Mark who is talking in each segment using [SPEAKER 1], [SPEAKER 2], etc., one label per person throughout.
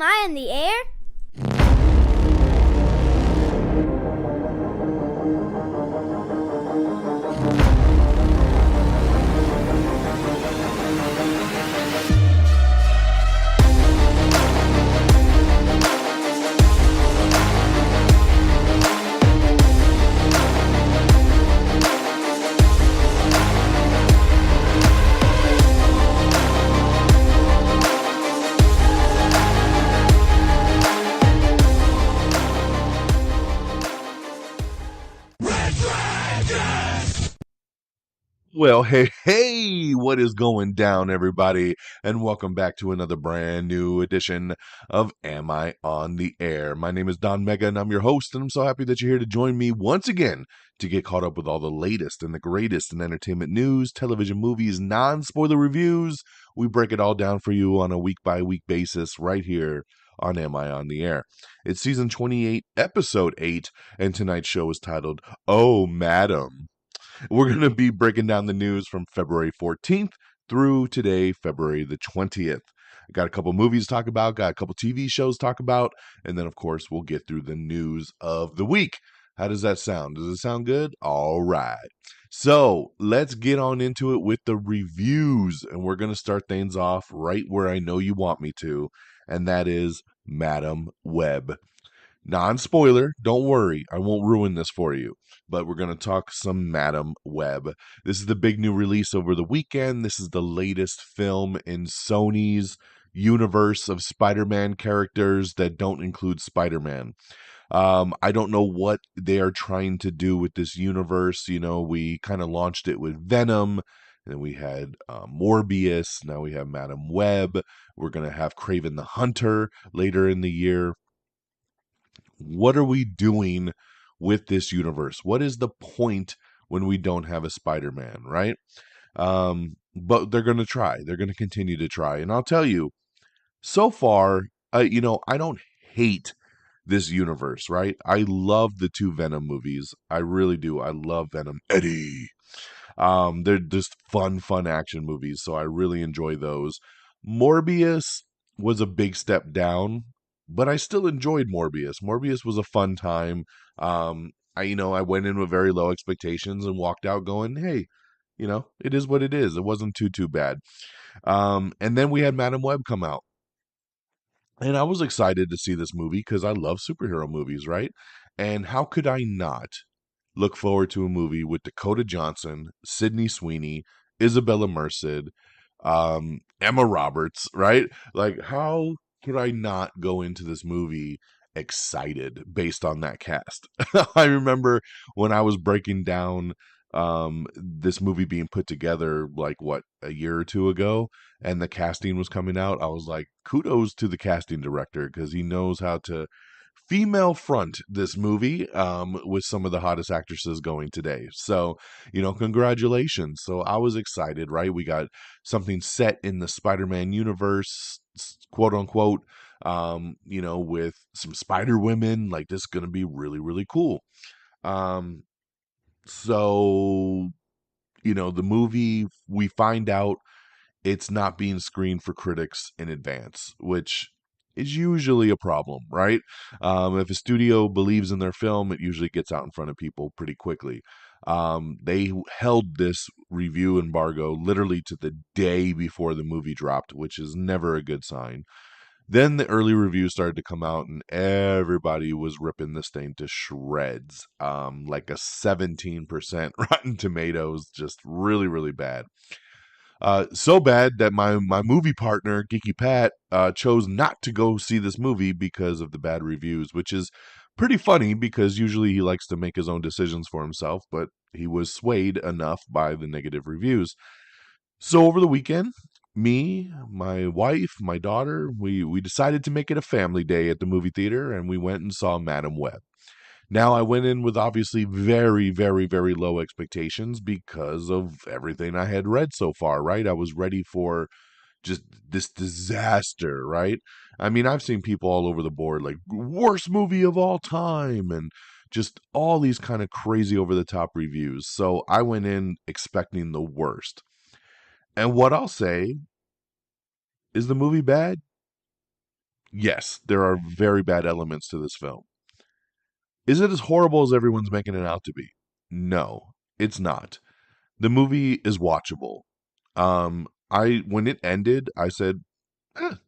[SPEAKER 1] I in the air?
[SPEAKER 2] Well, hey, what is going down, everybody? And welcome back to another brand new edition of Am I on the Air? My name is Don Mega, and I'm your host, and I'm so happy that you're here to join me once again to get caught up with all the latest and the greatest in entertainment news, television, movies, non-spoiler reviews. We break it all down for you on a week-by-week basis right here on Am I on the Air? It's season 28, episode 8, and tonight's show is titled, Oh, Madam. We're going to be breaking down the news from February 14th through today, February the 20th. Got a couple movies to talk about, got a couple TV shows to talk about, and then, of course, we'll get through the news of the week. How does that sound? Does it sound good? All right. So let's get on into it with the reviews, and we're going to start things off right where I know you want me to, and that is Madam Web. Non-spoiler, don't worry, I won't ruin this for you. But we're going to talk some Madam Web. This is the big new release over the weekend. This is the latest film in Sony's universe of Spider-Man characters that don't include Spider-Man. I don't know what they are trying to do with this universe. You know, we kind of launched it with Venom. And then we had Morbius. Now we have Madam Web. We're going to have Kraven the Hunter later in the year. What are we doing with this universe? What is the point when we don't have a Spider-Man, right? But they're going to try. They're going to continue to try. And I'll tell you, so far, I don't hate this universe, right? I love the two Venom movies. I really do. I love Venom. Eddie. They're just fun action movies, so I really enjoy those. Morbius was a big step down, but I still enjoyed Morbius. Morbius was a fun time. I went in with very low expectations and walked out going, hey, it is what it is. It wasn't too bad. And then we had Madam Web come out. And I was excited to see this movie because I love superhero movies, right? And how could I not look forward to a movie with Dakota Johnson, Sydney Sweeney, Isabella Merced, Emma Roberts, right? Like, how could I not go into this movie excited based on that cast? I remember when I was breaking down this movie being put together, like, what, a year or two ago, and the casting was coming out. I was like, kudos to the casting director because he knows how to female front this movie with some of the hottest actresses going today. So, congratulations. So I was excited, right? We got something set in the Spider-Man universe, quote unquote, with some Spider Women. Like, this is going to be really, really cool. So, the movie, we find out it's not being screened for critics in advance, which is usually a problem, right? If a studio believes in their film, it usually gets out in front of people pretty quickly. They held this review embargo literally to the day before the movie dropped, which is never a good sign. Then the early reviews started to come out, and everybody was ripping this thing to shreds. Like a 17% Rotten Tomatoes, just really, really bad. So bad that my movie partner, Geeky Pat, chose not to go see this movie because of the bad reviews, which is pretty funny because usually he likes to make his own decisions for himself, but he was swayed enough by the negative reviews. So over the weekend, me, my wife, my daughter, we decided to make it a family day at the movie theater, and we went and saw Madam Web. Now, I went in with obviously very, very, very low expectations because of everything I had read so far, right? I was ready for just this disaster, right? I mean, I've seen people all over the board like worst movie of all time and just all these kind of crazy over the top reviews. So I went in expecting the worst. And what I'll say is the movie bad? Yes, there are very bad elements to this film. Is it as horrible as everyone's making it out to be? No, it's not. The movie is watchable. I when it ended, I said,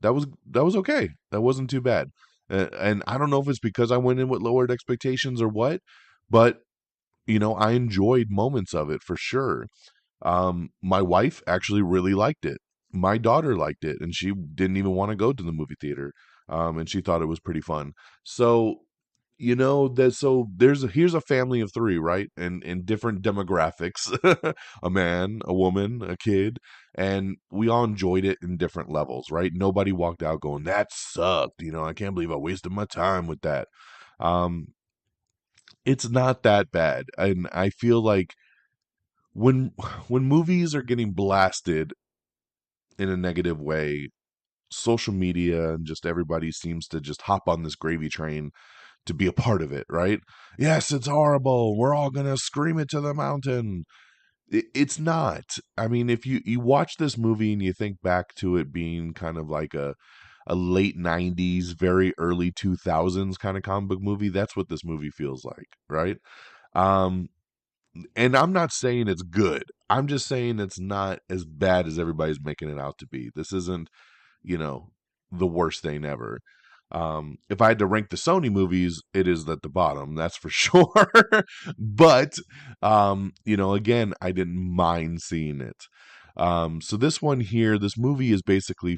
[SPEAKER 2] that was okay. That wasn't too bad. And I don't know if it's because I went in with lowered expectations or what, but I enjoyed moments of it for sure. My wife actually really liked it. My daughter liked it, and she didn't even want to go to the movie theater. And she thought it was pretty fun. So, here's a family of three, right? And in different demographics, a man, a woman, a kid, and we all enjoyed it in different levels, right? Nobody walked out going, "That sucked." I can't believe I wasted my time with that. Um, it's not that bad, and I feel like when when movies are getting blasted in a negative way, social media and just everybody seems to just hop on this gravy train to be a part of it, right? Yes, it's horrible. We're all gonna scream it to the mountain. It's not. I mean, if you watch this movie and you think back to it being kind of like a late 90s, very early 2000s kind of comic book movie, that's what this movie feels like, right? Um, and I'm not saying it's good. I'm just saying it's not as bad as everybody's making it out to be. This isn't, you know, the worst thing ever. If I had to rank the Sony movies, it is at the bottom, that's for sure. But again, I didn't mind seeing it. So this one here, this movie is basically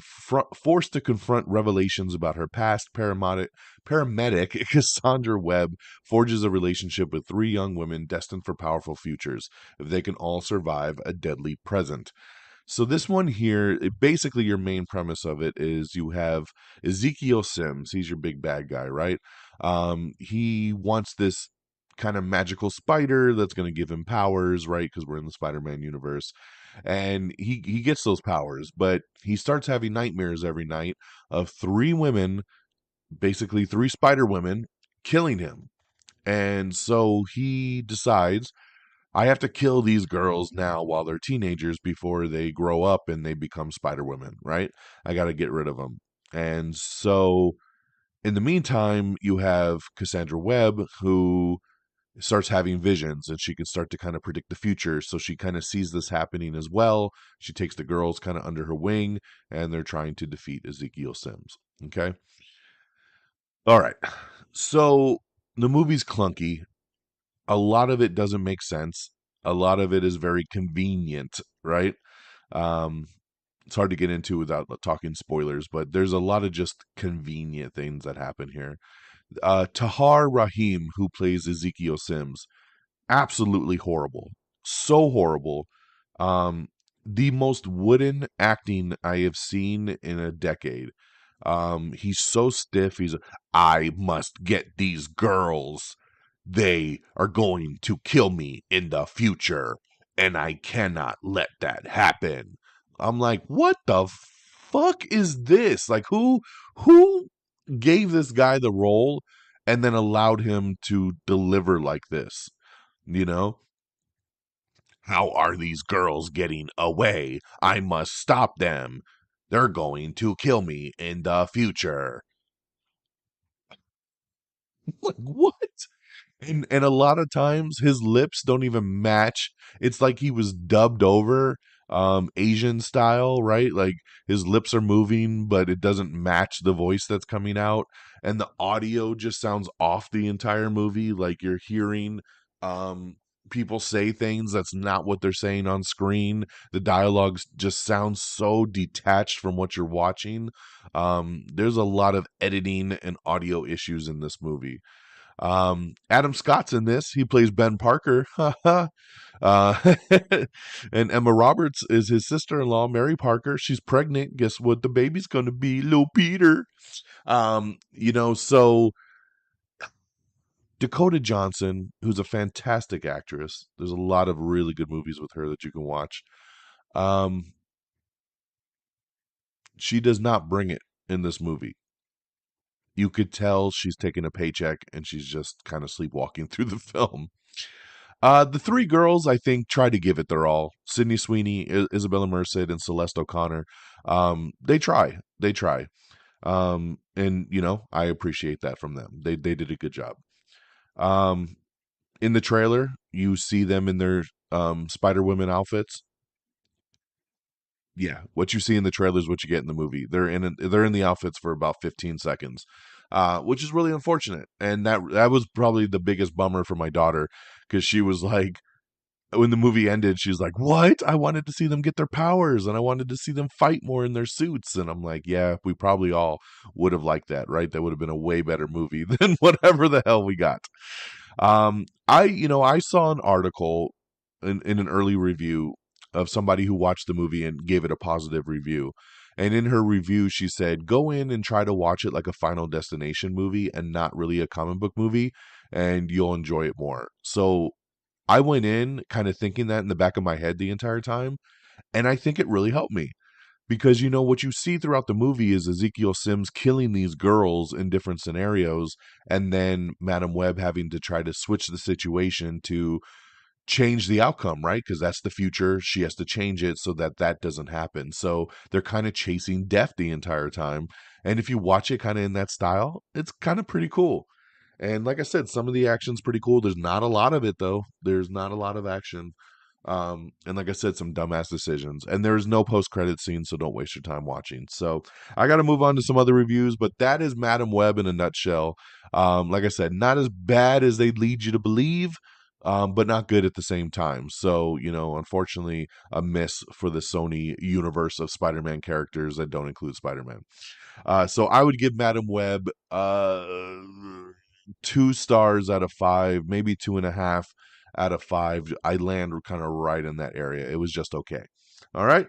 [SPEAKER 2] forced to confront revelations about her past. Paramedic Cassandra Webb forges a relationship with three young women destined for powerful futures if they can all survive a deadly present. So this one here, basically your main premise of it is you have Ezekiel Sims. He's your big bad guy, right? He wants this kind of magical spider that's going to give him powers, right? Because we're in the Spider-Man universe, and he gets those powers, but he starts having nightmares every night of three women, basically three spider women, killing him. And so he decides I have to kill these girls now while they're teenagers before they grow up and they become Spider Women, right? I got to get rid of them. And so, in the meantime, you have Cassandra Webb, who starts having visions and she can start to kind of predict the future. So, she kind of sees this happening as well. She takes the girls kind of under her wing and they're trying to defeat Ezekiel Sims. Okay. All right. So, the movie's clunky. A lot of it doesn't make sense. A lot of it is very convenient, right? Um, it's hard to get into without talking spoilers, but there's a lot of just convenient things that happen here. Tahar Rahim, who plays Ezekiel Sims, absolutely horrible. So horrible. Um, the most wooden acting I have seen in a decade. He's so stiff. I must get these girls. They are going to kill me in the future, and I cannot let that happen. I'm like, what the fuck is this? Like, who gave this guy the role and then allowed him to deliver like this? You know? How are these girls getting away? I must stop them. They're going to kill me in the future. Like, what? And a lot of times his lips don't even match. It's like he was dubbed over Asian style, right? Like his lips are moving, but it doesn't match the voice that's coming out. And the audio just sounds off the entire movie. Like you're hearing um people say things that's not what they're saying on screen. The dialogues just sounds so detached from what you're watching. There's a lot of editing and audio issues in this movie. Adam Scott's in this. He plays Ben Parker. uh, and Emma Roberts is his sister-in-law, Mary Parker. She's pregnant. Guess what? The baby's going to be little Peter. So Dakota Johnson, who's a fantastic actress. There's a lot of really good movies with her that you can watch. Um, she does not bring it in this movie. You could tell she's taking a paycheck and she's just kind of sleepwalking through the film. The three girls, I think, try to give it their all. Sydney Sweeney, Isabella Merced, and Celeste O'Connor. They try. They try. And I appreciate that from them. They did a good job. Um, in the trailer, you see them in their Spider Woman outfits. Yeah, what you see in the trailer is what you get in the movie. They're in the outfits for about 15 seconds, which is really unfortunate. And that was probably the biggest bummer for my daughter, because she was like, when the movie ended, she's like, "What? I wanted to see them get their powers, and I wanted to see them fight more in their suits." And I'm like, "Yeah, we probably all would have liked that, right? That would have been a way better movie than whatever the hell we got." I saw an article in an early review of somebody who watched the movie and gave it a positive review. And in her review, she said, "Go in and try to watch it like a Final Destination movie and not really a comic book movie, and you'll enjoy it more." So I went in kind of thinking that in the back of my head the entire time, and I think it really helped me. Because what you see throughout the movie is Ezekiel Sims killing these girls in different scenarios, and then Madam Web having to try to switch the situation to change the outcome, right? Because that's the future. She has to change it so that that doesn't happen. So they're kind of chasing death the entire time. And if you watch it kind of in that style, it's kind of pretty cool. And like I said, some of the action's pretty cool. There's not a lot of it though. There's not a lot of action. And like I said, some dumbass decisions. And there's no post credit scene, so don't waste your time watching. So I got to move on to some other reviews, but that is Madam Web in a nutshell. Like I said, not as bad as they lead you to believe, but not good at the same time. So unfortunately, a miss for the Sony universe of Spider-Man characters that don't include Spider-Man. So I would give Madam Web 2 stars out of 5, maybe 2.5 out of 5. I land kind of right in that area. It was just okay. All right.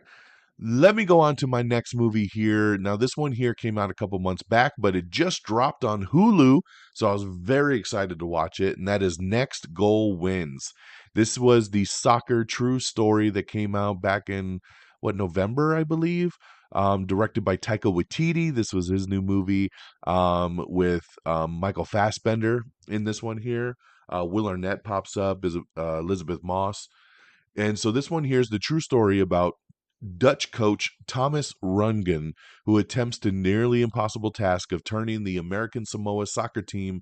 [SPEAKER 2] Let me go on to my next movie here. Now, this one here came out a couple months back, but it just dropped on Hulu, so I was very excited to watch it, and that is Next Goal Wins. This was the soccer true story that came out back in, November, I believe, directed by Taika Waititi. This was his new movie, with Michael Fassbender in this one here. Will Arnett pops up as Elizabeth Moss. And so this one here is the true story about Dutch coach Thomas Rundgren, who attempts the nearly impossible task of turning the American Samoa soccer team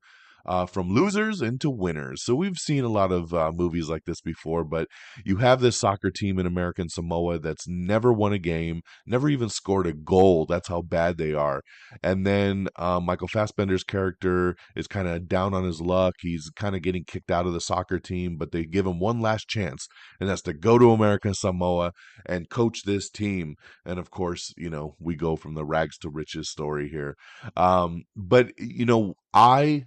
[SPEAKER 2] from losers into winners. So we've seen a lot of movies like this before, but you have this soccer team in American Samoa that's never won a game, never even scored a goal. That's how bad they are. And then Michael Fassbender's character is kind of down on his luck. He's kind of getting kicked out of the soccer team, but they give him one last chance, and that's to go to American Samoa and coach this team. And of course, we go from the rags to riches story here. But I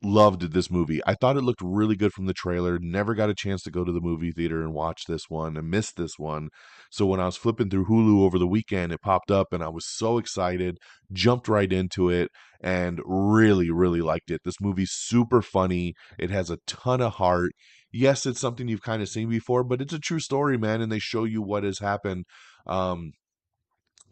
[SPEAKER 2] loved this movie. I thought it looked really good from the trailer. Never got a chance to go to the movie theater and watch this one and missed this one. So when I was flipping through Hulu over the weekend, it popped up and I was so excited, jumped right into it, and really, really liked it. This movie's super funny. It has a ton of heart. Yes, it's something you've kind of seen before, but it's a true story, man, and they show you what has happened.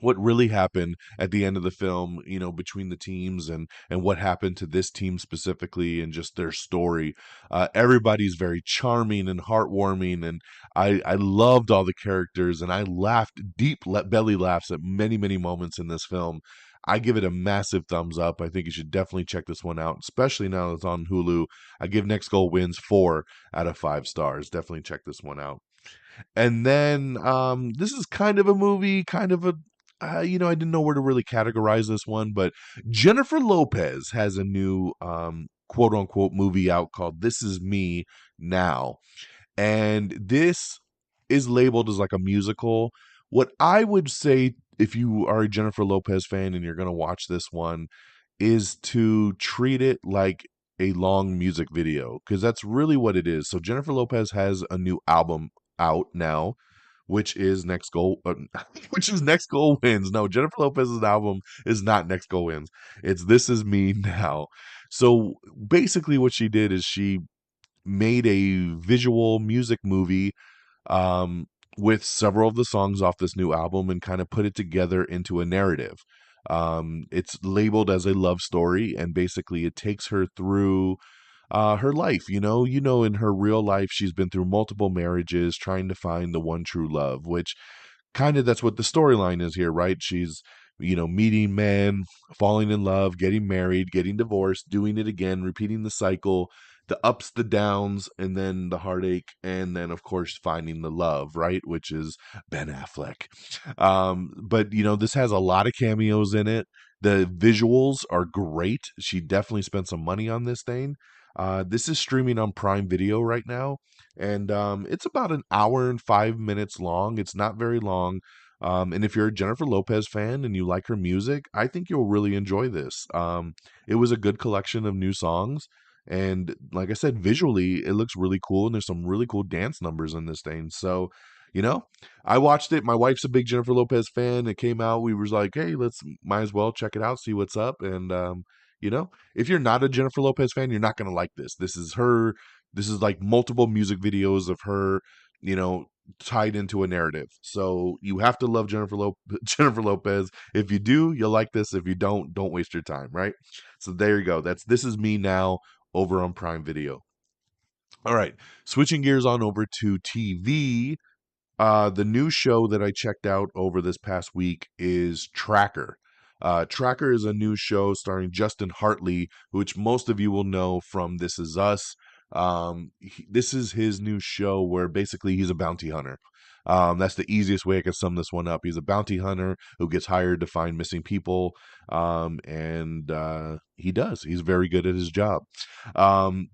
[SPEAKER 2] What really happened at the end of the film, between the teams, and what happened to this team specifically, and just their story. Everybody's very charming and heartwarming, and I loved all the characters, and I laughed deep belly laughs at many, many moments in this film. I give it a massive thumbs up. I think you should definitely check this one out, especially now that it's on Hulu. I give Next Goal Wins 4 out of 5 stars. Definitely check this one out. And then this is kind of a movie, kind of a I didn't know where to really categorize this one, but Jennifer Lopez has a new quote unquote movie out called This Is Me Now. And this is labeled as like a musical. What I would say, if you are a Jennifer Lopez fan and you're going to watch this one, is to treat it like a long music video, because that's really what it is. So Jennifer Lopez has a new album out now, which is Next Goal, which is Next Goal Wins. No, Jennifer Lopez's album is not Next Goal Wins. It's This Is Me Now. So basically, what she did is she made a visual music movie, um, with several of the songs off this new album, and kind of put it together into a narrative. It's labeled as a love story, and basically it takes her through her life. In her real life, she's been through multiple marriages trying to find the one true love, which kind of that's what the storyline is here, right? She's meeting men, falling in love, getting married, getting divorced, doing it again, repeating the cycle, the ups, the downs, and then the heartache, and then of course finding the love, right? Which is Ben Affleck. But this has a lot of cameos in it. The visuals are great. She definitely spent some money on this thing. This is streaming on Prime Video right now, and it's about an hour and 5 minutes long. It's not very long. And if you're a Jennifer Lopez fan and you like her music, I think you'll really enjoy this. It was a good collection of new songs. And like I said, visually, it looks really cool. And there's some really cool dance numbers in this thing. So, you know, I watched it. My wife's a big Jennifer Lopez fan. It came out. We was like, hey, might as well check it out, see what's up. And, if you're not a Jennifer Lopez fan, you're not going to like this. This is her. This is like multiple music videos of her, you know, tied into a narrative. So you have to love Jennifer Lopez. If you do, you'll like this. If you don't waste your time, right? So there you go. This is me now over on Prime Video. All right, switching gears on over to TV. The new show that I checked out over this past week is Tracker. Tracker is a new show starring Justin Hartley, which most of you will know from This Is Us. This is his new show where basically he's a bounty hunter. That's the easiest way I can sum this one up. He's a bounty hunter who gets hired to find missing people, and he does. He's very good at his job. Um,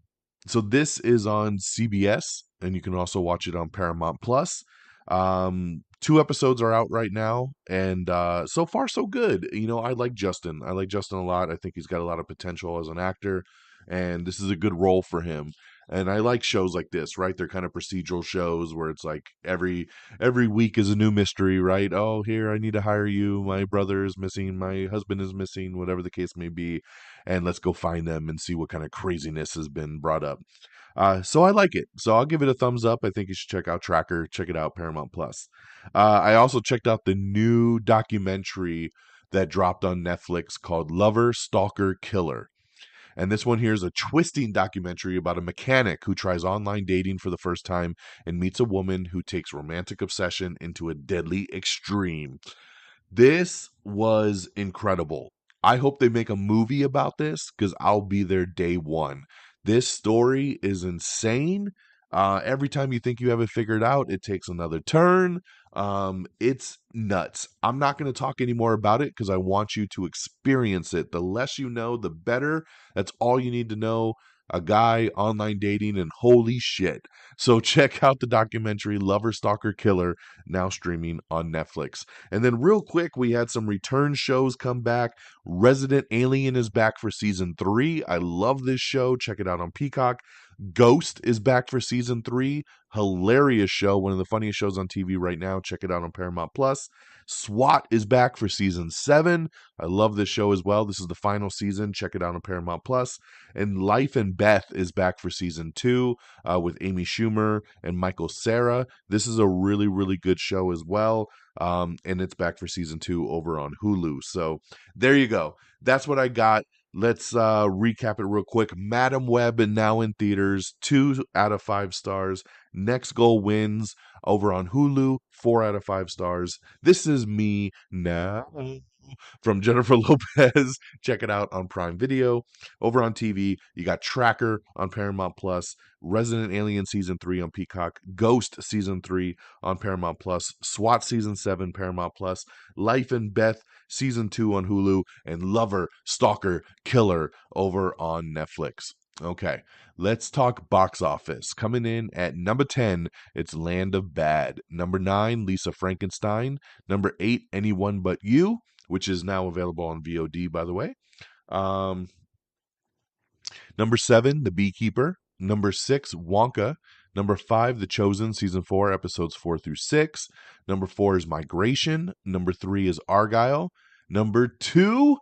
[SPEAKER 2] so this is on CBS, and you can also watch it on Paramount Plus. Two episodes are out right now, and so far so good. I like Justin. I like Justin a lot. I think he's got a lot of potential as an actor, and this is a good role for him. And I like shows like this, right? They're kind of procedural shows where it's like every week is a new mystery, right? Oh, here I need to hire you. My brother is missing, my husband is missing, whatever the case may be, and let's go find them and see what kind of craziness has been brought up. So I like it. So I'll give it a thumbs up. I think you should check out Tracker. Check it out, Paramount Plus. I also checked out the new documentary that dropped on Netflix called Lover, Stalker, Killer. And this one here is a twisting documentary about a mechanic who tries online dating for the first time and meets a woman who takes romantic obsession into a deadly extreme. This was incredible. I hope they make a movie about this because I'll be there day one. This story is insane. Every time you think you have it figured out, it takes another turn. It's nuts. I'm not going to talk any more about it because I want you to experience it. The less you know, the better. That's all you need to know. A guy online dating, and holy shit. So check out the documentary Lover, Stalker, Killer, now streaming on Netflix. And then real quick, we had some return shows come back. Resident Alien is back for season 3. I love this show. Check it out on Peacock. Ghost is back for season 3. Hilarious show, one of the funniest shows on TV right now. Check it out on Paramount Plus. SWAT is back for season 7. I love this show as well. This is the final season. Check it out on Paramount Plus. And Life and Beth is back for season 2 with Amy Schumer and Michael Cera. This is a really, really good show as well. And it's back for season 2 over on Hulu. So there you go. That's what I got. Let's recap it real quick. Madam Web now in theaters, 2 out of 5 stars. Next Goal Wins over on Hulu, 4 out of 5 stars. This Is Me Now from Jennifer Lopez. Check it out on Prime Video. Over on TV, you got Tracker on Paramount Plus, Resident Alien Season 3 on Peacock, Ghost Season 3 on Paramount Plus, SWAT Season 7 Paramount Plus, Life and Beth Season 2 on Hulu, and Lover, Stalker, Killer over on Netflix. Okay, let's talk box office. Coming in at number 10, it's Land of Bad. Number 9, Lisa Frankenstein. Number 8, Anyone But You, which is now available on VOD, by the way. Um, Number 7, The Beekeeper. Number 6, Wonka. Number 5, The Chosen, Season 4, Episodes 4 through 6. Number 4 is Migration. Number 3 is Argyle. Number 2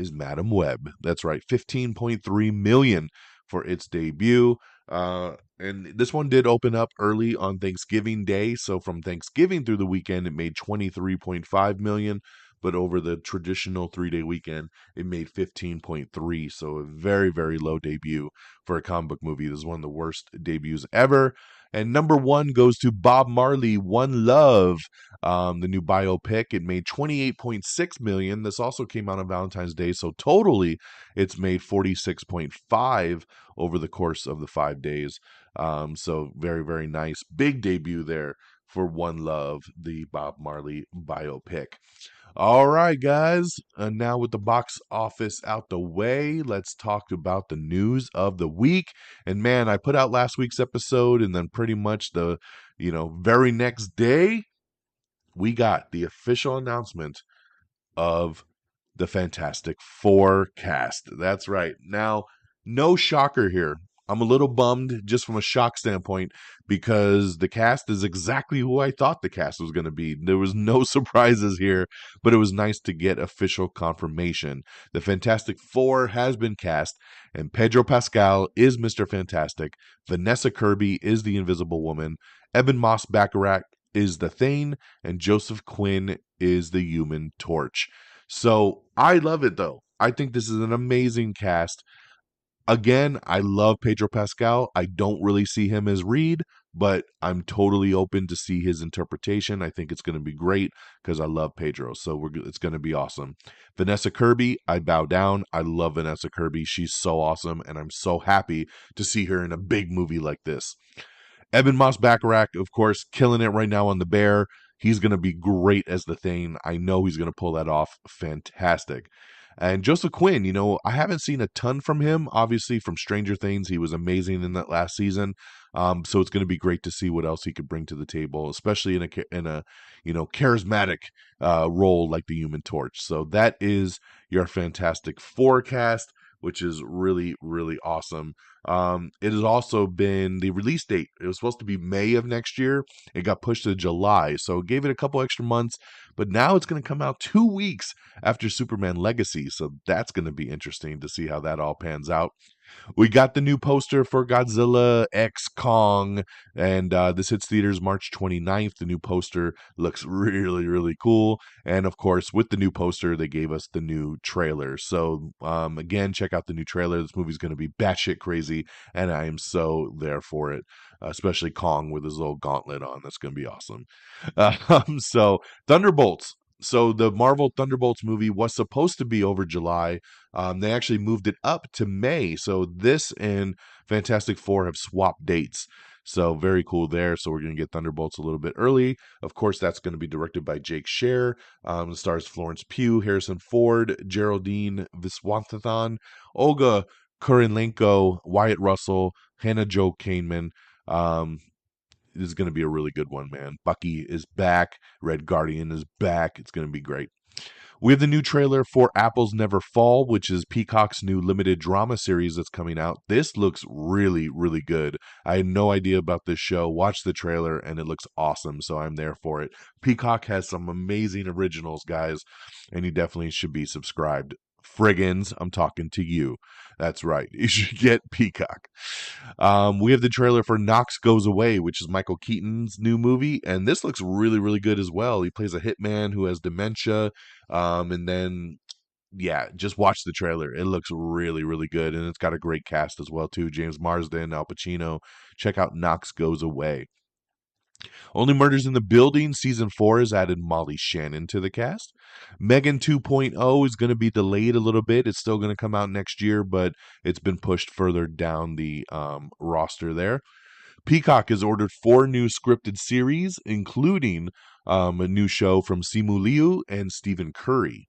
[SPEAKER 2] is Madam Web. That's right, 15.3 million for its debut. And this one did open up early on Thanksgiving Day. So from Thanksgiving through the weekend, it made 23.5 million. But over the traditional 3-day weekend, it made 15.3. So a very, very low debut for a comic book movie. This is one of the worst debuts ever. And number one goes to Bob Marley, One Love, the new biopic. It made 28.6 million. This also came out on Valentine's Day, so totally it's made 46.5 over the course of the 5 days. So very, very nice. Big debut there for One Love, the Bob Marley biopic. All right, guys. And now with the box office out the way, let's talk about the news of the week. And man, I put out last week's episode, and then pretty much the, very next day, we got the official announcement of the Fantastic Four cast. That's right. Now, no shocker here. I'm a little bummed just from a shock standpoint because the cast is exactly who I thought the cast was going to be. There was no surprises here, but it was nice to get official confirmation. The Fantastic Four has been cast, and Pedro Pascal is Mr. Fantastic. Vanessa Kirby is the Invisible Woman. Eben Moss-Baccarat is the Thane, and Joseph Quinn is the Human Torch. So I love it though. I think this is an amazing cast. Again, I love Pedro Pascal. I don't really see him as Reed, but I'm totally open to see his interpretation. I think it's going to be great because I love Pedro. So it's going to be awesome. Vanessa Kirby, I bow down. I love Vanessa Kirby. She's so awesome, and I'm so happy to see her in a big movie like this. Eben Moss-Baccarat, of course, killing it right now on The Bear. He's going to be great as the Thane. I know he's going to pull that off. Fantastic. And Joseph Quinn, I haven't seen a ton from him. Obviously, from Stranger Things, he was amazing in that last season. So it's going to be great to see what else he could bring to the table, especially in a charismatic role like the Human Torch. So that is your Fantastic Forecast, which is really, really awesome. It has also been the release date. It was supposed to be May of next year. It got pushed to July, so gave it a couple extra months. But now it's going to come out 2 weeks after Superman Legacy, so that's going to be interesting to see how that all pans out. We got the new poster for Godzilla X Kong, and this hits theaters March 29th. The new poster looks really, really cool. And of course, with the new poster, they gave us the new trailer. So, again, check out the new trailer. This movie's going to be batshit crazy, and I am so there for it, especially Kong with his little gauntlet on. That's going to be awesome. So, Thunderbolts. So the Marvel Thunderbolts movie was supposed to be over July. They actually moved it up to May. So this and Fantastic Four have swapped dates. So very cool there. So we're going to get Thunderbolts a little bit early. Of course, that's going to be directed by Jake Sher. Stars Florence Pugh, Harrison Ford, Geraldine Viswanathan, Olga Kurylenko, Wyatt Russell, Hannah Jo Kamen. This is going to be a really good one, man. Bucky is back. Red Guardian is back. It's going to be great. We have the new trailer for Apples Never Fall, which is Peacock's new limited drama series that's coming out. This looks really, really good. I had no idea about this show. Watch the trailer, and it looks awesome, so I'm there for it. Peacock has some amazing originals, guys, and you definitely should be subscribed. Friggins, I'm talking to you. That's right. You should get Peacock. We have the trailer for Knox Goes Away, which is Michael Keaton's new movie, and this looks really, really good as well. He plays a hitman who has dementia, and then just watch the trailer. It looks really, really good, and it's got a great cast as well too. James Marsden, Al Pacino. Check out Knox Goes Away. Only Murders in the Building Season 4 has added Molly Shannon to the cast. Megan 2.0 is going to be delayed a little bit. It's still going to come out next year, but it's been pushed further down the roster there. Peacock has ordered 4 new scripted series, including a new show from Simu Liu and Stephen Curry.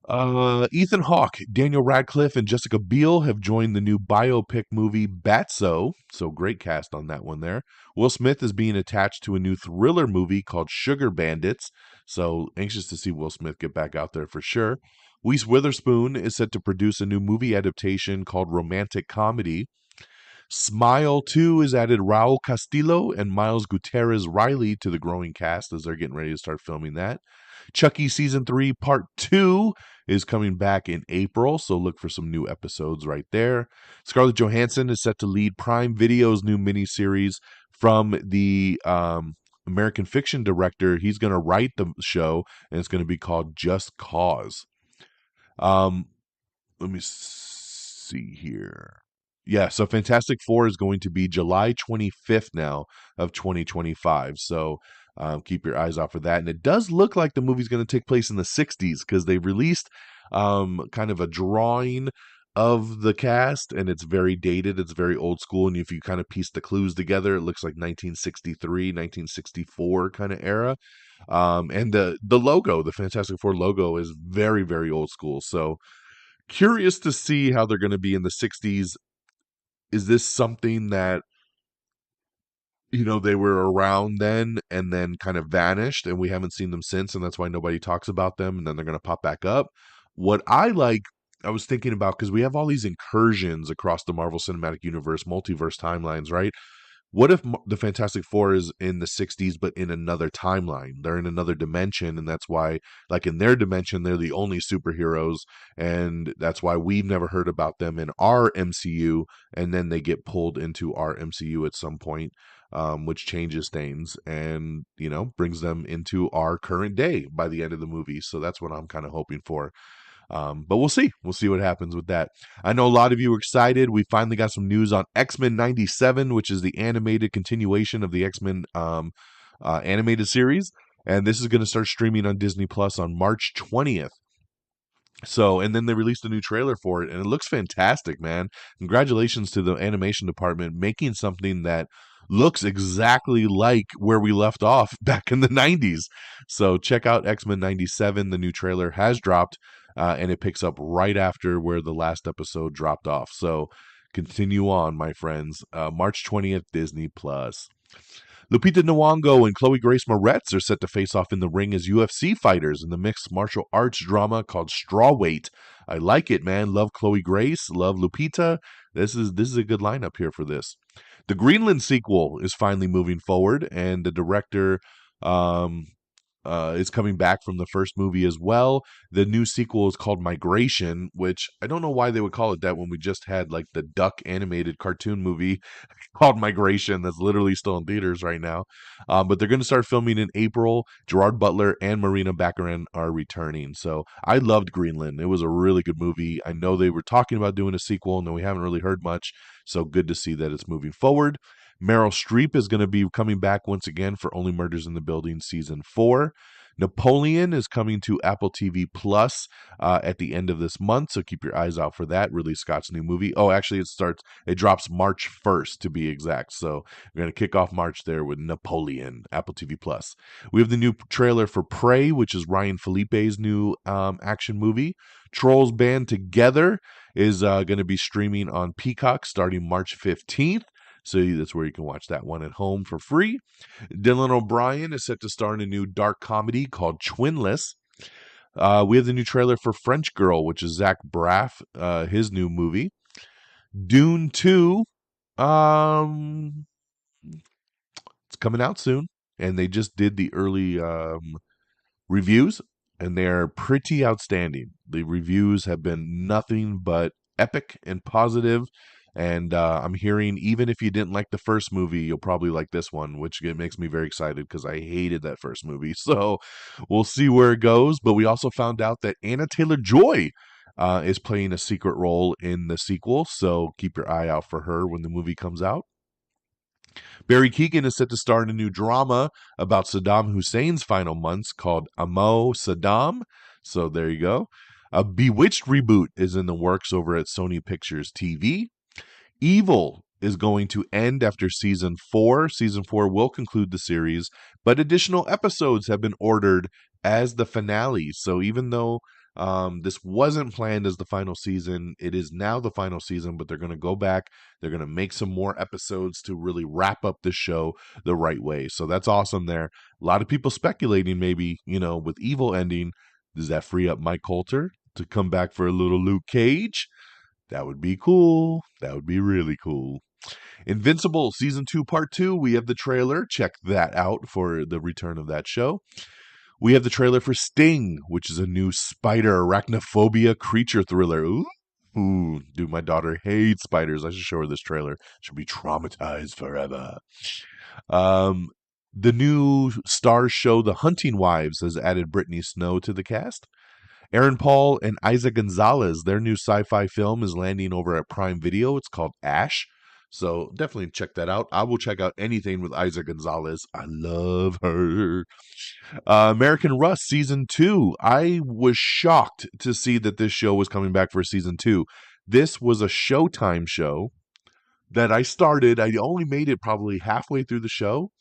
[SPEAKER 2] Ethan Hawke, Daniel Radcliffe, and Jessica Biel have joined the new biopic movie Batso. So great cast on that one there. Will Smith is being attached to a new thriller movie called Sugar Bandits. So anxious to see Will Smith get back out there for sure. Reese Witherspoon is set to produce a new movie adaptation called Romantic Comedy. Smile 2 has added Raul Castillo and Miles Gutierrez Riley to the growing cast as they're getting ready to start filming that. Chucky Season 3 Part 2 is coming back in April, so look for some new episodes right there. Scarlett Johansson is set to lead Prime Video's new miniseries from the American Fiction director. He's going to write the show, and it's going to be called Just Cause. Let me see here. Yeah, so Fantastic Four is going to be July 25th now of 2025. So keep your eyes out for that. And it does look like the movie's going to take place in the 60s because they released kind of a drawing of the cast, and it's very dated. It's very old school. And if you kind of piece the clues together, it looks like 1963, 1964 kind of era. And the logo, the Fantastic Four logo, is very, very old school. So curious to see how they're going to be in the 60s. Is this something that, they were around then and then kind of vanished and we haven't seen them since, and that's why nobody talks about them, and then they're going to pop back up? What I was thinking about, because we have all these incursions across the Marvel Cinematic Universe, multiverse timelines, right? What if the Fantastic Four is in the 60s, but in another timeline? They're in another dimension, and that's why, like in their dimension, they're the only superheroes, and that's why we've never heard about them in our MCU, and then they get pulled into our MCU at some point, which changes things and, brings them into our current day by the end of the movie. So that's what I'm kind of hoping for. But we'll see. We'll see what happens with that. I know a lot of you are excited. We finally got some news on X-Men 97, which is the animated continuation of the X-Men animated series. And this is going to start streaming on Disney Plus on March 20th. So, and then they released a new trailer for it, and it looks fantastic, man. Congratulations to the animation department making something that looks exactly like where we left off back in the 90s. So, check out X-Men 97. The new trailer has dropped, and it picks up right after where the last episode dropped off. So, continue on, my friends. March 20th, Disney Plus. Lupita Nyong'o and Chloe Grace Moretz are set to face off in the ring as UFC fighters in the mixed martial arts drama called Strawweight. I like it, man. Love Chloe Grace, love Lupita. This is a good lineup here for this. The Greenland sequel is finally moving forward, and the director um, is coming back from the first movie as well. The new sequel is called Migration, which I don't know why they would call it that when we just had like the duck animated cartoon movie called Migration that's literally still in theaters right now. But they're going to start filming in April. Gerard Butler and Marina Baccarin are returning. So I loved Greenland. It was a really good movie. I know they were talking about doing a sequel, and we haven't really heard much. So good to see that it's moving forward. Meryl Streep is going to be coming back once again for Only Murders in the Building Season 4. Napoleon is coming to Apple TV Plus at the end of this month, so keep your eyes out for that. Ridley Scott's new movie. Oh, actually, it drops March 1st to be exact. So we're going to kick off March there with Napoleon, Apple TV Plus. We have the new trailer for Prey, which is Ryan Felipe's new action movie. Trolls Band Together is going to be streaming on Peacock starting March 15th. So that's where you can watch that one at home for free. Dylan O'Brien is set to star in a new dark comedy called Twinless. We have the new trailer for French Girl, which is Zach Braff, his new movie. Dune 2, um, it's coming out soon. And they just did the early reviews, and they're pretty outstanding. The reviews have been nothing but epic and positive. And I'm hearing even if you didn't like the first movie, you'll probably like this one, which makes me very excited because I hated that first movie. So we'll see where it goes. But we also found out that Anna Taylor-Joy is playing a secret role in the sequel. So keep your eye out for her when the movie comes out. Barry Keoghan is set to star in a new drama about Saddam Hussein's final months called Amo Saddam. So there you go. A Bewitched reboot is in the works over at Sony Pictures TV. Evil is going to end after season 4. Season 4 will conclude the series, but additional episodes have been ordered as the finale. So even though this wasn't planned as the final season, it is now the final season, but they're going to go back. They're going to make some more episodes to really wrap up the show the right way. So that's awesome there. A lot of people speculating maybe, with Evil ending, does that free up Mike Coulter to come back for a little Luke Cage? That would be cool. That would be really cool. Invincible Season 2 Part 2, we have the trailer. Check that out for the return of that show. We have the trailer for Sting, which is a new spider arachnophobia creature thriller. Ooh, dude, my daughter hates spiders. I should show her this trailer. She'll be traumatized forever. The new Starz show, The Hunting Wives, has added Brittany Snow to the cast. Aaron Paul and Isaac Gonzalez, their new sci-fi film is landing over at Prime Video. It's called Ash. So definitely check that out. I will check out anything with Isaac Gonzalez. I love her. American Rust season 2. I was shocked to see that this show was coming back for season 2. This was a Showtime show that I started. I only made it probably halfway through the show.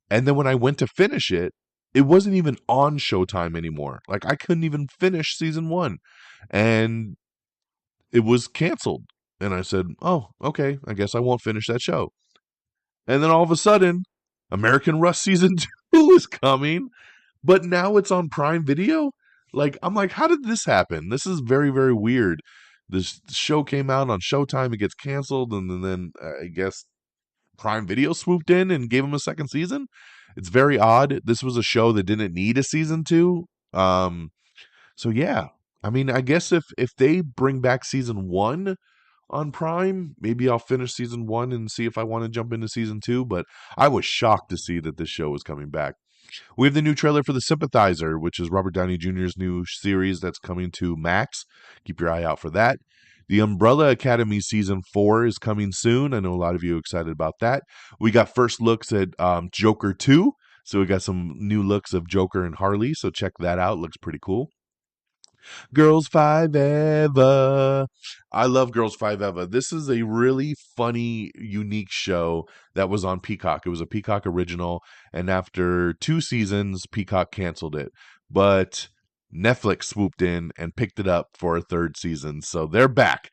[SPEAKER 2] And then when I went to finish it, it wasn't even on Showtime anymore. Like I couldn't even finish season 1. And it was canceled. And I said, "Oh, okay, I guess I won't finish that show." And then all of a sudden, American Rust season 2 is coming, but now it's on Prime Video. Like I'm like, how did this happen? This is very, very weird. This show came out on Showtime, it gets canceled, and then I guess Prime Video swooped in and gave him a second season. It's very odd. This was a show that didn't need a season 2. So yeah, I mean, I guess if they bring back season 1 on Prime, maybe I'll finish season 1 and see if I want to jump into season 2. But I was shocked to see that this show was coming back. We have the new trailer for The Sympathizer, which is Robert Downey Jr.'s new series that's coming to Max. Keep your eye out for that. The Umbrella Academy season 4 is coming soon. I know a lot of you are excited about that. We got first looks at Joker 2. So we got some new looks of Joker and Harley. So check that out. Looks pretty cool. Girls Five Eva. I love Girls Five Eva. This is a really funny, unique show that was on Peacock. It was a Peacock original, and after 2 seasons, Peacock canceled it. But Netflix swooped in and picked it up for a 3rd season. So they're back.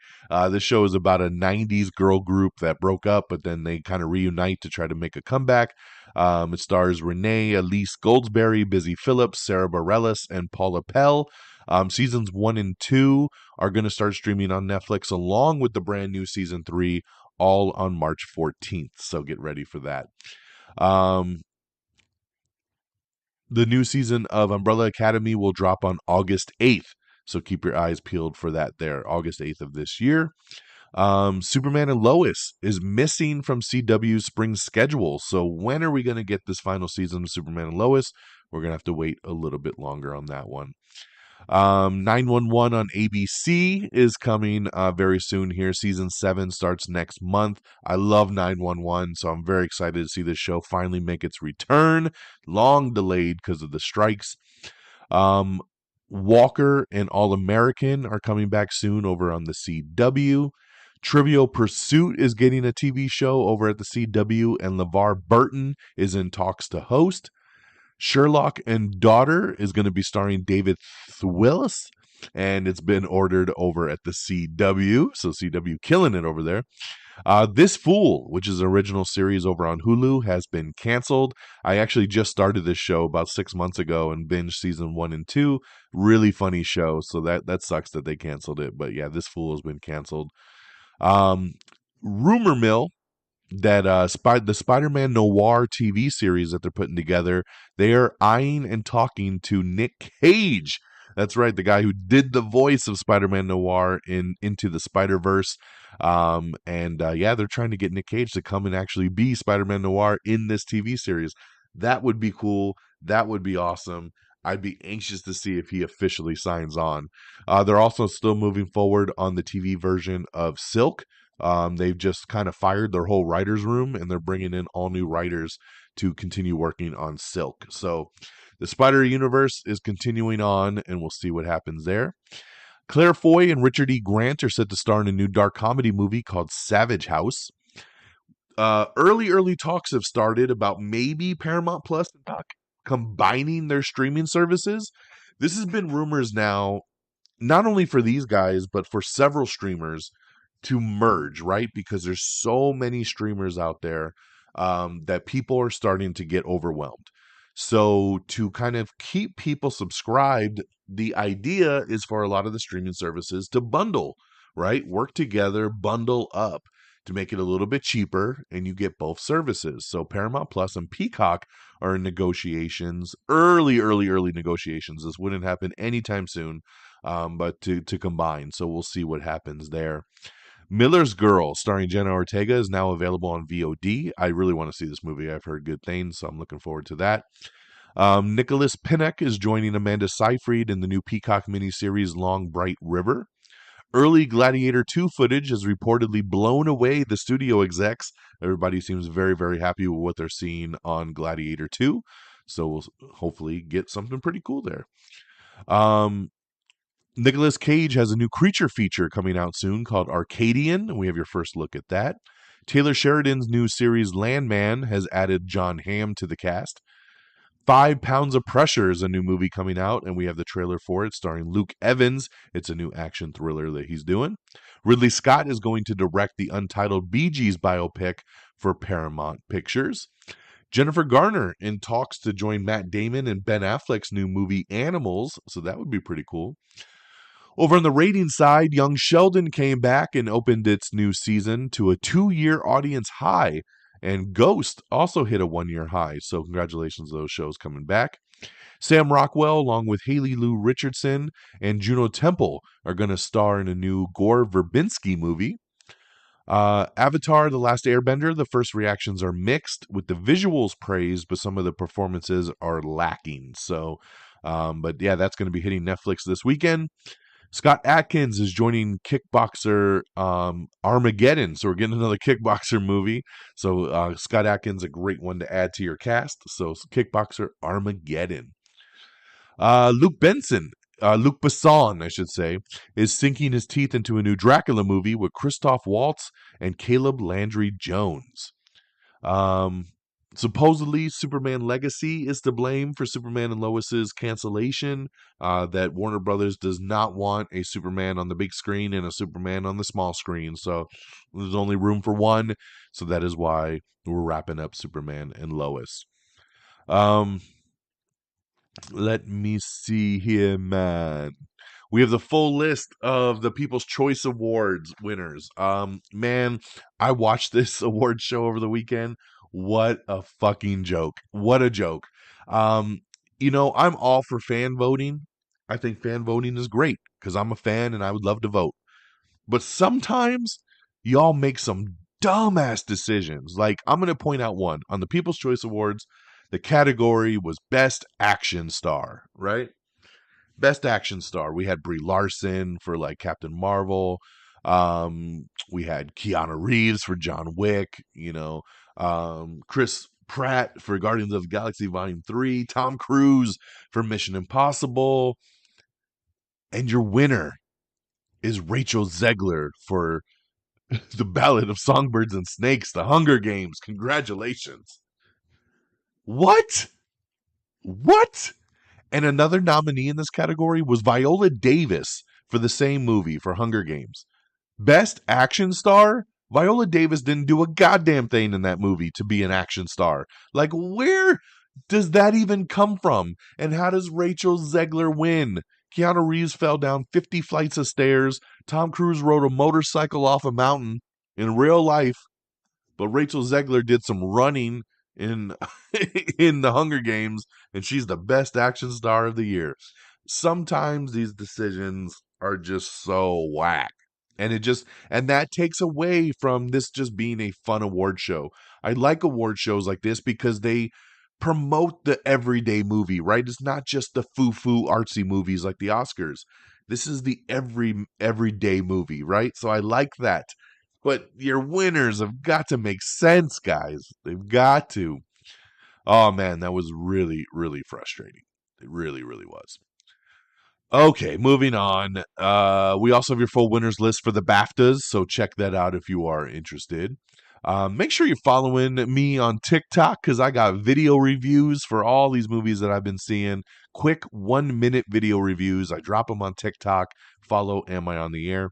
[SPEAKER 2] This show is about a 90s girl group that broke up, but then they kind of reunite to try to make a comeback. It stars Renee Elise Goldsberry, Busy Phillips, Sarah Bareilles, and Paula Pell. Seasons 1 and 2 are going to start streaming on Netflix along with the brand new season 3, all on March 14th. So get ready for that. The new season of Umbrella Academy will drop on August 8th. So keep your eyes peeled for that there, August 8th of this year. Superman and Lois is missing from CW's spring schedule. So when are we going to get this final season of Superman and Lois? We're going to have to wait a little bit longer on that one. 911 on ABC is coming very soon here. Season 7 starts next month. I love 911, so I'm very excited to see this show finally make its return. Long delayed because of the strikes. Walker and All American are coming back soon over on the CW. Trivial Pursuit is getting a TV show over at the CW, and LeVar Burton is in talks to host. Sherlock and Daughter is going to be starring David Thewlis, and it's been ordered over at the CW. So CW killing it over there. This Fool, which is an original series over on Hulu, has been canceled. I actually just started this show about 6 months ago and binged season 1 and 2. Really funny show, so that sucks that they canceled it. But yeah, This Fool has been canceled. Rumor mill that the Spider-Man Noir TV series that they're putting together, they are eyeing and talking to Nick Cage. That's right, the guy who did the voice of Spider-Man Noir in Into the Spider-Verse. Yeah, they're trying to get Nick Cage to come and actually be Spider-Man Noir in this TV series. That would be cool. That would be awesome. I'd be anxious to see if he officially signs on. They're also still moving forward on the TV version of Silk. They've just kind of fired their whole writers' room, and they're bringing in all new writers to continue working on Silk. So the Spider Universe is continuing on, and we'll see what happens there. Claire Foy and Richard E. Grant are set to star in a new dark comedy movie called Savage House. Early talks have started about maybe Paramount Plus and Peacock combining their streaming services. This has been rumors now, not only for these guys, but for several streamers to merge, right? Because there's so many streamers out there that people are starting to get overwhelmed. So to kind of keep people subscribed, the idea is for a lot of the streaming services to bundle, right? Work together, bundle up to make it a little bit cheaper, and you get both services. So Paramount Plus and Peacock are in negotiations, early negotiations. This wouldn't happen anytime soon, but to combine. So we'll see what happens there. Miller's Girl, starring Jenna Ortega, is now available on VOD. I really want to see this movie. I've heard good things, so I'm looking forward to that. Nicholas Pinnock is joining Amanda Seyfried in the new Peacock miniseries Long Bright River. Early Gladiator 2 footage has reportedly blown away the studio execs. Everybody seems very, very happy with what they're seeing on Gladiator 2. So we'll hopefully get something pretty cool there. Nicolas Cage has a new creature feature coming out soon called Arcadian, and we have your first look at that. Taylor Sheridan's new series Landman has added John Hamm to the cast. 5 Pounds of Pressure is a new movie coming out, and we have the trailer for it starring Luke Evans. It's a new action thriller that he's doing. Ridley Scott is going to direct the untitled Bee Gees biopic for Paramount Pictures. Jennifer Garner in talks to join Matt Damon in Ben Affleck's new movie Animals, so that would be pretty cool. Over on the rating side, Young Sheldon came back and opened its new season to a 2-year audience high. And Ghost also hit a 1-year high. So congratulations to those shows coming back. Sam Rockwell, along with Haley Lou Richardson and Juno Temple, are going to star in a new Gore Verbinski movie. Avatar: The Last Airbender, the first reactions are mixed, with the visuals praised, but some of the performances are lacking. So, but yeah, that's going to be hitting Netflix this weekend. Scott Adkins is joining Kickboxer Armageddon. So we're getting another Kickboxer movie. So Scott Adkins, a great one to add to your cast. So Kickboxer Armageddon. Luke Besson, I should say, is sinking his teeth into a new Dracula movie with Christoph Waltz and Caleb Landry Jones. Supposedly, Superman Legacy is to blame for Superman and Lois's cancellation. That Warner Brothers does not want a Superman on the big screen and a Superman on the small screen. So there's only room for one. So that is why we're wrapping up Superman and Lois. Let me see here, man. We have the full list of the People's Choice Awards winners. Man, I watched this award show over the weekend. What a fucking joke. What a joke. I'm all for fan voting. I think fan voting is great because I'm a fan and I would love to vote. But sometimes y'all make some dumbass decisions. Like, I'm going to point out one. On the People's Choice Awards, the category was Best Action Star, right? Best Action Star. We had Brie Larson for like Captain Marvel. We had Keanu Reeves for John Wick. Chris Pratt for Guardians of the Galaxy Volume 3. Tom Cruise for Mission Impossible. And your winner is Rachel Zegler for The Ballad of Songbirds and Snakes, The Hunger Games. Congratulations. What? What? And another nominee in this category was Viola Davis for the same movie, for Hunger Games. Best Action Star? Viola Davis didn't do a goddamn thing in that movie to be an action star. Like, where does that even come from? And how does Rachel Zegler win? Keanu Reeves fell down 50 flights of stairs. Tom Cruise rode a motorcycle off a mountain in real life. But Rachel Zegler did some running in in the Hunger Games, and she's the best action star of the year. Sometimes these decisions are just so whack. And that takes away from this just being a fun award show. I like award shows like this because they promote the everyday movie, right? It's not just the foo-foo artsy movies like the Oscars. This is the everyday movie, right? So I like that. But your winners have got to make sense, guys. They've got to. Oh man, that was really, really frustrating. It really, really was. Okay, moving on. We also have your full winners list for the BAFTAs, so check that out if you are interested. Make sure you're following me on TikTok because I got video reviews for all these movies that I've been seeing. Quick 1-minute video reviews. I drop them on TikTok. Follow Am I on the Air?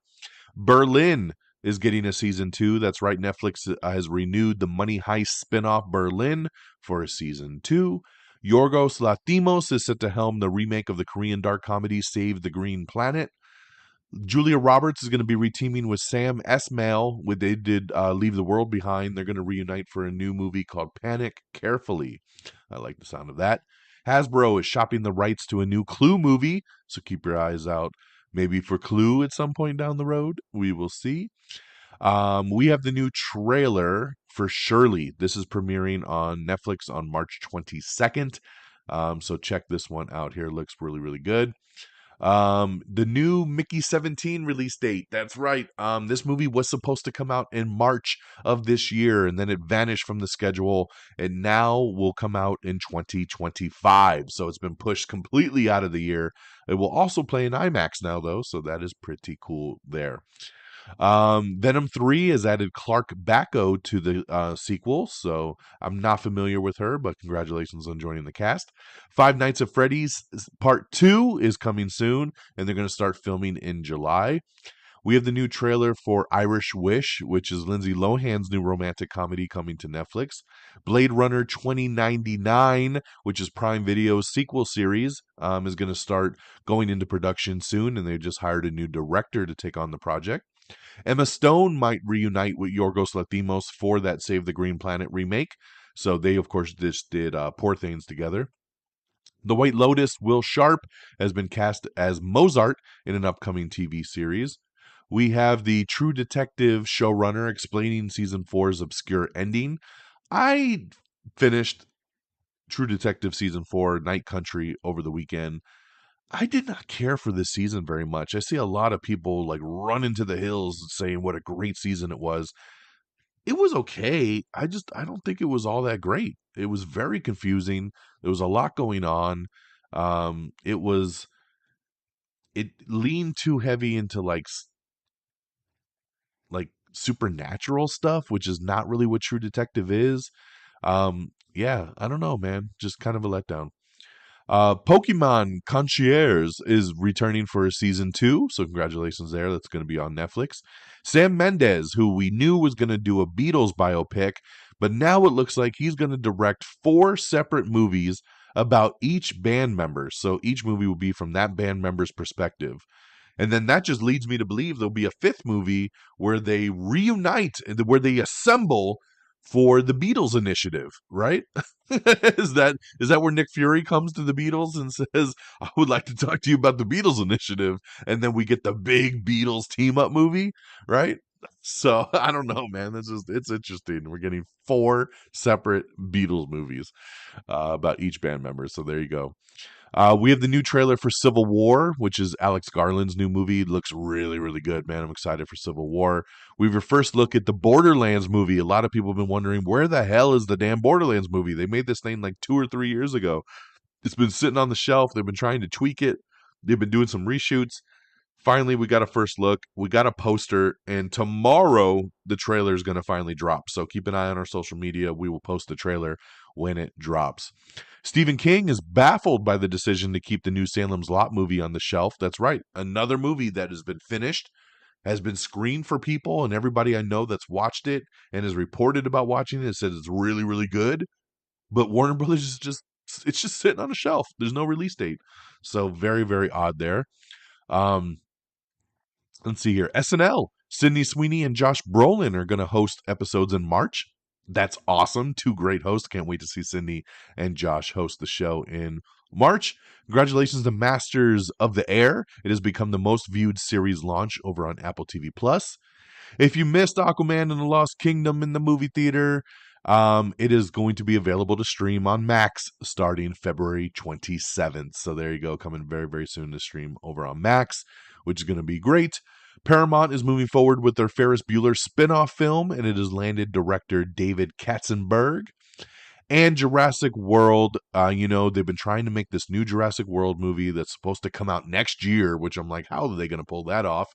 [SPEAKER 2] Berlin is getting a season 2. That's right. Netflix has renewed the Money Heist spinoff Berlin for a season 2. Yorgos Lanthimos is set to helm the remake of the Korean dark comedy Save the Green Planet. Julia Roberts is going to be reteaming with Sam Esmail. They did Leave the World Behind. They're going to reunite for a new movie called Panic Carefully. I like the sound of that. Hasbro is shopping the rights to a new Clue movie, so keep your eyes out maybe for Clue at some point down the road. We will see. We have the new trailer for Shirley. This is premiering on Netflix on March 22nd. So check this one out here. Looks really, really good. The new Mickey 17 release date. That's right. This movie was supposed to come out in March of this year, and then it vanished from the schedule, and now will come out in 2025. So it's been pushed completely out of the year. It will also play in IMAX now, though, so that is pretty cool there. Venom 3 has added Clark Backo to the sequel, so I'm not familiar with her, but congratulations on joining the cast. Five Nights at Freddy's Part 2 is coming soon, and they're going to start filming in July. We have the new trailer for Irish Wish, which is Lindsay Lohan's new romantic comedy coming to Netflix. Blade Runner 2099, which is Prime Video's sequel series, is going to start going into production soon, and they just hired a new director to take on the project. Emma Stone might reunite with Yorgos Lanthimos for that Save the Green Planet remake. So they, of course, just did Poor Things together. The White Lotus, Will Sharp, has been cast as Mozart in an upcoming TV series. We have the True Detective showrunner explaining season 4's obscure ending. I finished True Detective season 4, Night Country, over the weekend. I did not care for this season very much. I see a lot of people like run into the hills saying what a great season it was. It was okay. I don't think it was all that great. It was very confusing. There was a lot going on. It was it leaned too heavy into like supernatural stuff, which is not really what True Detective is. Yeah, I don't know, man. Just kind of a letdown. Pokemon Concierge is returning for season 2, so congratulations there. That's going to be on Netflix. Sam Mendes, who we knew was going to do a Beatles biopic, but now it looks like he's going to direct 4 separate movies about each band member. So each movie will be from that band member's perspective. And then that just leads me to believe there'll be a 5th movie where they reunite, where they assemble for the Beatles initiative, right? is that where Nick Fury comes to the Beatles and says, "I would like to talk to you about the Beatles initiative," and then we get the big Beatles team up movie, right? So I don't know, man. It's interesting. We're getting 4 separate Beatles movies about each band member. So there you go. We have the new trailer for Civil War, which is Alex Garland's new movie. It looks really, really good, man. I'm excited for Civil War. We have our first look at the Borderlands movie. A lot of people have been wondering, where the hell is the damn Borderlands movie? They made this thing like 2 or 3 years ago. It's been sitting on the shelf. They've been trying to tweak it. They've been doing some reshoots. Finally, we got a first look. We got a poster, and tomorrow the trailer is going to finally drop. So keep an eye on our social media. We will post the trailer when it drops. Stephen King is baffled by the decision to keep the new Salem's Lot movie on the shelf. That's right. Another movie that has been finished, has been screened for people, and everybody I know that's watched it and has reported about watching it says it's really, really good. But Warner Brothers is just, it's just sitting on a shelf. There's no release date. So very, very odd there. Um, Let's see here. SNL. Sydney Sweeney and Josh Brolin are going to host episodes in March. That's awesome. 2 great hosts. Can't wait to see Sydney and Josh host the show in March. Congratulations to Masters of the Air. It has become the most viewed series launch over on Apple TV Plus. If you missed Aquaman and the Lost Kingdom in the movie theater, it is going to be available to stream on Max starting February 27th. So there you go, coming very, very soon to stream over on Max, which is going to be great. Paramount is moving forward with their Ferris Bueller spin-off film, and it has landed director David Katzenberg. And Jurassic World, they've been trying to make this new Jurassic World movie that's supposed to come out next year, which I'm like, how are they going to pull that off?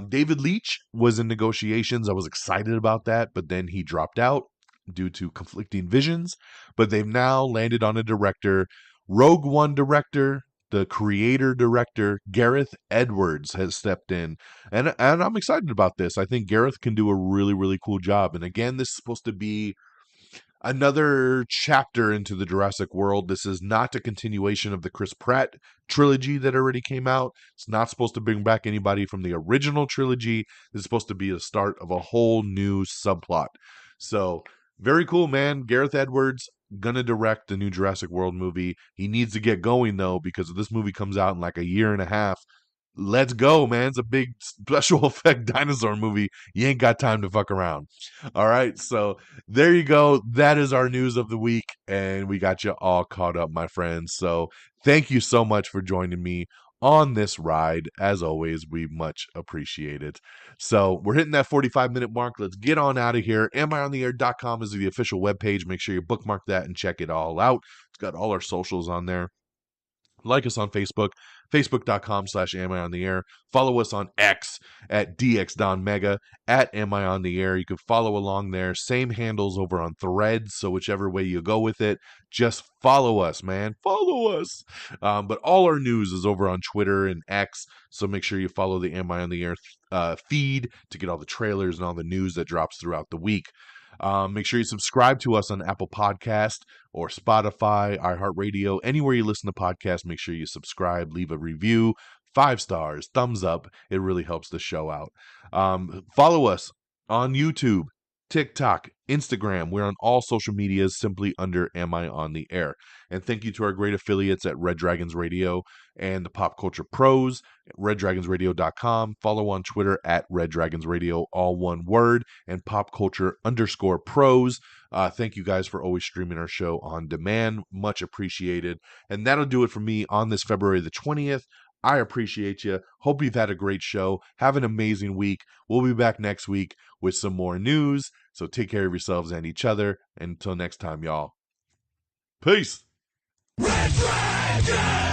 [SPEAKER 2] David Leitch was in negotiations. I was excited about that, but then he dropped out due to conflicting visions. But they've now landed on a director. Rogue One director, the creator director, Gareth Edwards, has stepped in. And I'm excited about this. I think Gareth can do a really, really cool job. And again, this is supposed to be another chapter into the Jurassic World. This is not a continuation of the Chris Pratt trilogy that already came out. It's not supposed to bring back anybody from the original trilogy. It's supposed to be the start of a whole new subplot. So, very cool, man. Gareth Edwards gonna direct the new Jurassic World movie. He needs to get going though, because if this movie comes out in like a year and a half, let's go, man. It's a big special effect dinosaur movie. You ain't got time to fuck around. All right, so there you go. That is our news of the week, and we got you all caught up, my friends. So thank you so much for joining me on this ride. As always, we much appreciate it. So we're hitting that 45-minute mark. Let's get on out of here. AmIOnTheAir.com is the official webpage. Make sure you bookmark that and check it all out. It's got all our socials on there. Like us on Facebook, facebook.com/Am I on the Air. Follow us on X at DXDonMega, at Am I on the Air. You can follow along there. Same handles over on Threads, so whichever way you go with it, just follow us, man. Follow us. But all our news is over on Twitter and X, so make sure you follow the Am I on the Air feed to get all the trailers and all the news that drops throughout the week. Make sure you subscribe to us on Apple Podcast or Spotify, iHeartRadio, anywhere you listen to podcasts. Make sure you subscribe, leave a review, 5 stars, thumbs up. It really helps the show out. Follow us on YouTube, TikTok, Instagram. We're on all social medias simply under Am I on the Air. And thank you to our great affiliates at Red Dragons Radio and the Pop Culture Pros, reddragonsradio.com. Follow on Twitter at Red Dragons Radio, all one word, and popculture_pros. Thank you guys for always streaming our show on demand. Much appreciated. And that'll do it for me on this February the 20th. I appreciate you. Hope you've had a great show. Have an amazing week. We'll be back next week with some more news. So take care of yourselves and each other. And until next time, y'all. Peace. Red Dragon!